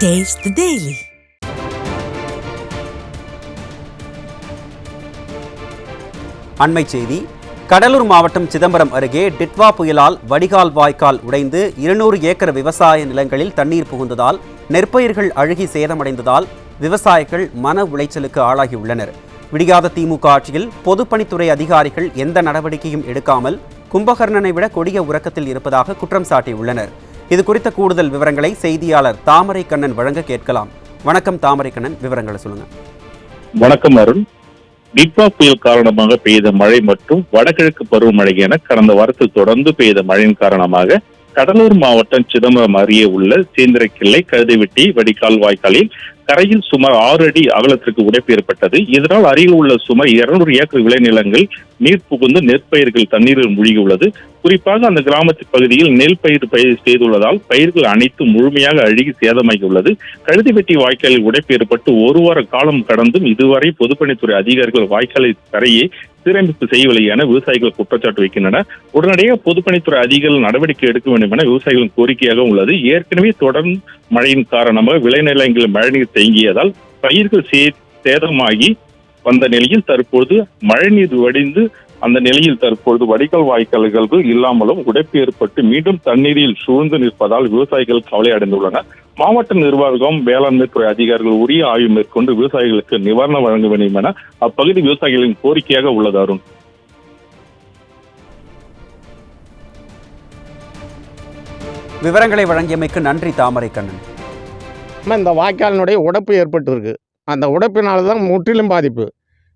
Taste the Daily. அண்மை செய்தி. கடலூர் மாவட்டம் சிதம்பரம் அருகே டிட்வா புயலால் வடிகால் வாய்க்கால் உடைந்து 200 ஏக்கர் விவசாய நிலங்களில் தண்ணீர் புகுந்ததால் நெற்பயிர்கள் அழுகி சேதமடைந்ததால் விவசாயிகள் மன உளைச்சலுக்கு ஆளாகியுள்ளனர். விடியாத திமுக ஆட்சியில் பொதுப்பணித்துறை அதிகாரிகள் எந்த நடவடிக்கையும் எடுக்காமல் கும்பகர்ணனை விட கொடிய உறக்கத்தில் இருப்பதாக குற்றம் சாட்டியுள்ளனர். இது குறித்த கூடுதல் விவரங்களை செய்தியாளர் தாமரை கண்ணன் வழங்க கேட்கலாம். வணக்கம் தாமரை கண்ணன், விவரங்களை சொல்லுங்க. வணக்கம் அருண். டிட்வா புயல் காரணமாக பெய்த மழை மற்றும் வடகிழக்கு பருவமழை என கடந்த வாரத்தில் தொடர்ந்து பெய்த மழையின் காரணமாக கடலூர் மாவட்டம் சிதம்பரம் அருகே உள்ள சேந்திரக்கிள்ளை கழுதைவெட்டி வடிகால் வாய்க்காலில் கரையில் சுமார் 6 அடி அகலத்திற்கு உடைப்பு ஏற்பட்டது. இதனால் அருகில் உள்ள சுமார் 200 ஏக்கர் விளைநிலங்கள் நீர் புகுந்து நெற்பயிர்கள் தண்ணீரில் மூழ்கியுள்ளது. குறிப்பாக அந்த கிராமத்து பகுதியில் நெல் பயிர் செய்துள்ளதால் பயிர்கள் அனைத்தும் முழுமையாக அழுகி சேதமாகியுள்ளது. கழுதைவெட்டி வாய்க்காலில் உடைப்பு ஏற்பட்டு 1 வார காலம் கடந்தும் இதுவரை பொதுப்பணித்துறை அதிகாரிகள் வாய்க்காலை கரையை சீரமைப்பு செய்யவில்லை என விவசாயிகள் குற்றச்சாட்டு வைக்கின்றனர். உடனடியாக பொதுப்பணித்துறை அதிகாரிகள் நடவடிக்கை எடுக்க வேண்டும் என விவசாயிகளின் கோரிக்கையாக உள்ளது. ஏற்கனவே தொடர்ந்து மழையின் காரணமாக விளைநிலங்களில் மழைநீர் தேங்கியதால் பயிர்கள் சேதமாகி வந்த நிலையில் தற்போது மழைநீர் வடிந்து அந்த நிலையில் தற்போது வடிகால் வாய்க்கால்கள் இல்லாமலும் உடைப்பு ஏற்பட்டு மீண்டும் தண்ணீரில் சூழ்ந்து நிற்பதால் விவசாயிகள் கவலை அடைந்துள்ளனர். மாவட்ட நிர்வாகம் வேளாண்மை துறை அதிகாரிகள் உரிய ஆய்வு மேற்கொண்டு விவசாயிகளுக்கு நிவாரணம் வழங்க வேண்டும் என அப்பகுதி விவசாயிகளின் கோரிக்கையாக உள்ளது. அருண், விவரங்களை வழங்கியமைக்கு நன்றி தாமரை கண்ணன். இந்த வாய்க்காலினுடைய உடைப்பு ஏற்பட்டுருக்கு. அந்த உடைப்பினால தான் முற்றிலும் பாதிப்பு.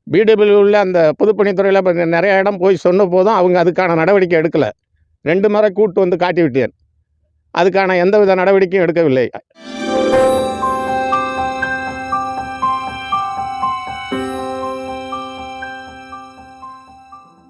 பிடபிள்யூ உள்ள அந்த பொதுப்பணித்துறையில் இப்போ நிறைய இடம் போய் சொன்ன போதும் அவங்க அதுக்கான நடவடிக்கை எடுக்கலை. 2 முறை கூட்டு வந்து காட்டி விட்டேன். அதுக்கான எந்தவித நடவடிக்கையும் எடுக்கவில்லை.